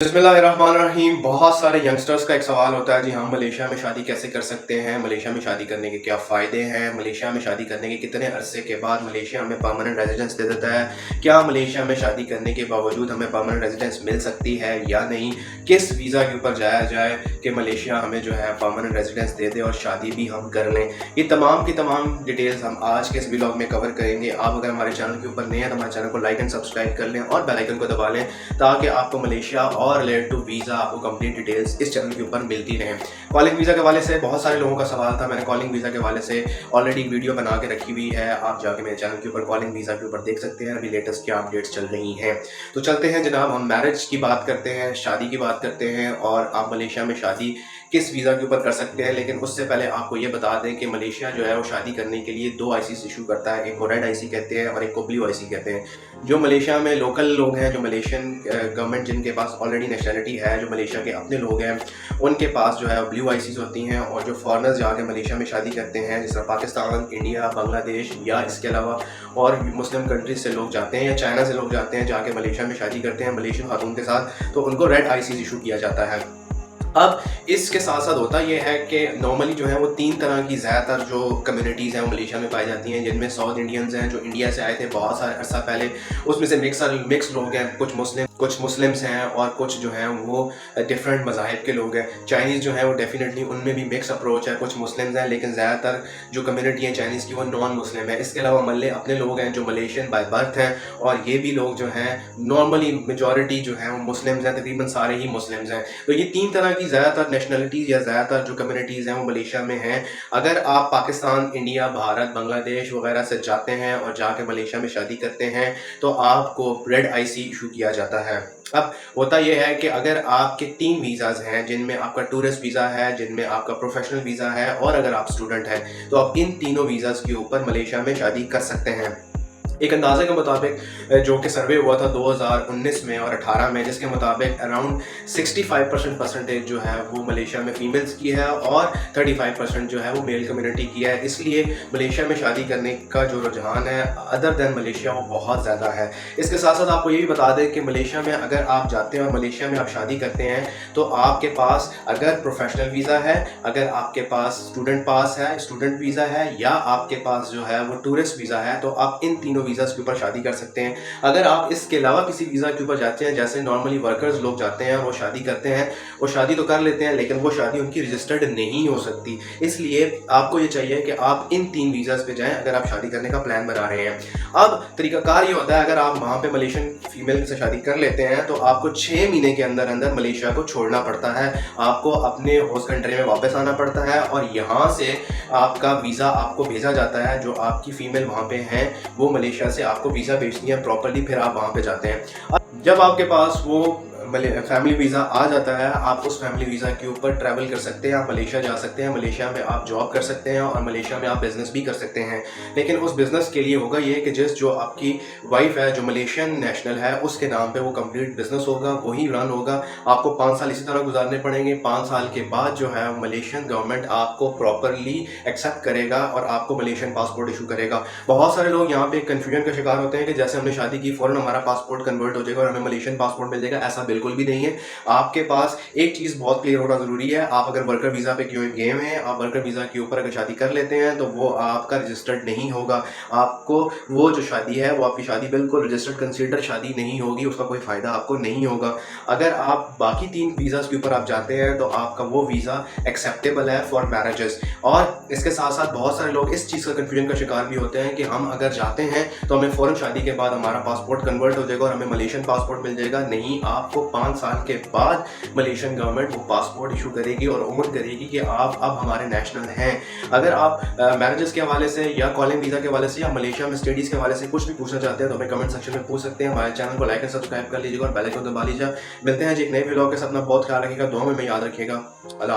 बिस्मिल्लाहिर्रहमानिर्रहीम। बहुत सारे यंगस्टर्स का एक सवाल होता है, जी हम मलेशिया में शादी कैसे कर सकते हैं, मलेशिया में शादी करने के क्या फ़ायदे हैं, मलेशिया में शादी करने के कितने अरसे के बाद मलेशिया हमें परमानेंट रेजिडेंस दे देता है, क्या मलेशिया में शादी करने के बावजूद हमें परमानेंट रेजिडेंस मिल सकती है या नहीं, किस वीज़ा के ऊपर जाया जाए कि मलेशिया हमें जो है परमानेंट रेजिडेंस दे दे और शादी भी हम कर लें। ये तमाम की तमाम डिटेल्स हम आज के इस व्लॉग में कवर करेंगे। आप अगर हमारे चैनल के ऊपर नए हैं तो हमारे चैनल को लाइक एंड सब्सक्राइब कर लें और बेल आइकन को दबा लें ताकि आपको मलेशिया और रिलेटेड टू वीज़ा आपको कंप्लीट डिटेल्स इस चैनल के ऊपर मिलती रहें। कॉलिंग वीज़ा के हवाले से बहुत सारे लोगों का सवाल था, मैंने कॉलिंग वीज़ा के हवाले से ऑलरेडी एक वीडियो बना के रखी हुई है, आप जाके मेरे चैनल के ऊपर कॉलिंग वीज़ा के ऊपर देख सकते हैं, अभी लेटेस्ट क्या अपडेट्स चल रही हैं। तो चलते हैं जनाब, हम मैरिज की बात करते हैं, शादी की बात करते हैं और आप मलेशिया में शादी किस वीज़ा के ऊपर कर सकते हैं। लेकिन उससे पहले आपको ये बता दें कि मलेशिया जो है वो शादी करने के लिए 2 आईसीस इशू करता है, एक को रेड आईसी कहते हैं और एक को ब्लू आईसी कहते हैं। जो मलेशिया में लोकल लोग हैं, जो मलेशियन गवर्नमेंट जिनके पास ऑलरेडी नेशनलिटी है, जो मलेशिया के अपने लोग हैं, उनके पास जो है ब्लू आईसीस होती हैं। और जो फॉरनर्स जाके मलेशिया में शादी करते हैं, जिस तरह पाकिस्तान, इंडिया, बांग्लादेश या इसके अलावा और मुस्लिम कंट्रीज से लोग जाते हैं या चाइना से लोग जाते हैं, जाके मलेशिया में शादी करते हैं मलेशियन खातून के साथ, तो उनको रेड आईसीस इशू किया जाता है। अब इसके साथ साथ होता ये है कि नॉर्मली जो है वो 3 तरह की ज़्यादातर जो कम्युनिटीज़ हैं वो मलेशिया में पाई जाती हैं, जिनमें साउथ इंडियंस हैं जो इंडिया से आए थे बहुत सारे अर्सा पहले, उसमें से मिक्स लोग हैं, कुछ मुस्लिम्स हैं और कुछ जो हैं वो डिफरेंट मज़ाहिब के लोग हैं। चाइनीज़ जो है वो डेफिनेटली उनमें भी मिक्स अप्रोच है, कुछ मुस्लिम्स हैं लेकिन ज़्यादातर जो कम्युनिटी है चाइनीज़ की वो नॉन मुस्लिम है। इसके अलावा मल्ले अपने लोग हैं जो मलेशियन बाय बर्थ हैं और ये भी लोग जो हैं नॉर्मली मेजॉरिटी जो है वो मुस्लिम्स हैं, तकरीबन सारे ही मुस्लिम्स हैं। तो ये 3 तरह की ज़्यादातर नेशनलिटीज़ या ज़्यादातर जो कम्युनिटीज़ हैं वो मलेशिया में हैं। अगर आप पाकिस्तान, इंडिया, भारत, बांग्लादेश वगैरह से जाते हैं और जाके मलेशिया में शादी करते हैं तो आपको रेड आईसी इशू किया जाता है। अब होता यह है कि अगर आपके 3 वीज़ाज़ हैं, जिनमें आपका टूरिस्ट वीज़ा है, जिनमें आपका प्रोफेशनल वीज़ा है और अगर आप स्टूडेंट हैं, तो आप इन तीनों वीज़ाज़ के ऊपर मलेशिया में शादी कर सकते हैं। एक अंदाजे के मुताबिक जो कि सर्वे हुआ था 2019 में और 18 में, जिसके मुताबिक अराउंड 65% परसेंटेज जो है वो मलेशिया में फ़ीमेल्स की है और 35% जो है वो मेल कम्युनिटी की है। इसलिए मलेशिया में शादी करने का जो रुझान है अदर दैन मलेशिया वो बहुत ज़्यादा है। इसके साथ साथ आपको ये भी बता दें कि मलेशिया में अगर आप जाते हैं और मलेशिया में आप शादी करते हैं तो आपके पास अगर प्रोफेशनल वीज़ा है, अगर आपके पास स्टूडेंट पास है, स्टूडेंट वीज़ा है या आपके पास जो है वो टूरिस्ट वीज़ा है, तो आप इन तीनों वीज़ाज़ के ऊपर शादी कर सकते हैं। अगर आप इसके अलावा किसी वीज़ा के ऊपर जाते हैं, जैसे नॉर्मली वर्कर्स लोग जाते हैं और वो शादी करते हैं, वो शादी तो कर लेते हैं लेकिन वो शादी उनकी रजिस्टर्ड नहीं हो सकती। इसलिए आपको ये चाहिए कि आप इन 3 वीज़ाज़ पे जाएं अगर आप शादी करने का प्लान बना रहे हैं। अब तरीकाकार ये होता है, अगर आप वहाँ पे मलेशियन फीमेल से शादी कर लेते हैं तो आपको 6 महीने के अंदर अंदर मलेशिया को छोड़ना पड़ता है, आपको अपने होस्ट कंट्री में वापस आना पड़ता है और यहाँ से आपका वीज़ा आपको भेजा जाता है। जो आपकी फ़ीमेल वहाँ पे हैं वो मलेशिया से आपको वीज़ा भेजती है प्रॉपर्ली, फिर आप वहाँ पे जाते हैं। अब जब आपके पास वो फैमिली वीज़ा आ जाता है, आप उस फैमिली वीज़ा के ऊपर ट्रैवल कर सकते हैं, आप मलेशिया जा सकते हैं, मलेशिया में आप जॉब कर सकते हैं और मलेशिया में आप बिज़नेस भी कर सकते हैं। लेकिन उस बिज़नेस के लिए होगा ये कि जो आपकी वाइफ है जो मलेशियन नेशनल है उसके नाम पे वो कंप्लीट बिज़नेस होगा, वही रन होगा। आपको 5 साल इसी तरह गुजारने पड़ेंगे। 5 साल के बाद जो है मलेशियन गवर्नमेंट आपको प्रॉपरली एक्सेप्ट करेगा और आपको मलेशियन पासपोर्ट इशू करेगा। बहुत सारे लोग यहाँ पे कन्फ्यूजन का शिकार होते हैं कि जैसे हमने शादी की फ़ौरन हमारा पासपोर्ट कन्वर्ट हो जाएगा और हमें मलेशियन पासपोर्ट मिल जाएगा। ऐसा बिल्कुल भी नहीं है। आपके पास एक चीज़ बहुत क्लियर होना ज़रूरी है, आप अगर वर्कर वीज़ा पे क्यों गए हैं, आप वर्कर वीज़ा के ऊपर अगर शादी कर लेते हैं तो वो आपका रजिस्टर्ड नहीं होगा। आपको वो जो शादी है वो आपकी शादी बिल्कुल रजिस्टर्ड कंसीडर शादी नहीं होगी, उसका कोई फ़ायदा आपको नहीं होगा। अगर आप बाकी 3 वीज़ाज़ के ऊपर आप जाते हैं तो आपका वो वीज़ा एक्सेप्टेबल है फॉर मैरिजेस। और इसके साथ साथ बहुत सारे लोग इस चीज़ का कन्फ्यूजन का शिकार भी होते हैं कि हम अगर जाते हैं तो हमें फ़ौरन शादी के बाद हमारा पासपोर्ट कन्वर्ट हो जाएगा और हमें मलेशियन पासपोर्ट मिल जाएगा। नहीं, आपको 5 साल के बाद मलेशियन गवर्नमेंट वो पासपोर्ट इशू करेगी और उम्मीद करेगी कि आप अब हमारे नेशनल हैं। अगर आप मैरिजेस के हवाले से या कॉलिंग वीज़ा के हवाले से या मलेशिया में स्टडीज़ के हवाले से कुछ भी पूछना चाहते हैं तो हमें कमेंट सेक्शन में पूछ सकते हैं। हमारे चैनल को लाइक एंड सब्सक्राइब कर लीजिएगा और बेल आइकन दबा लीजिए। मिलते हैं जी एक नए व्लॉग के साथ। अपना बहुत ख्याल रखिएगा, दुआ में याद रखिएगा।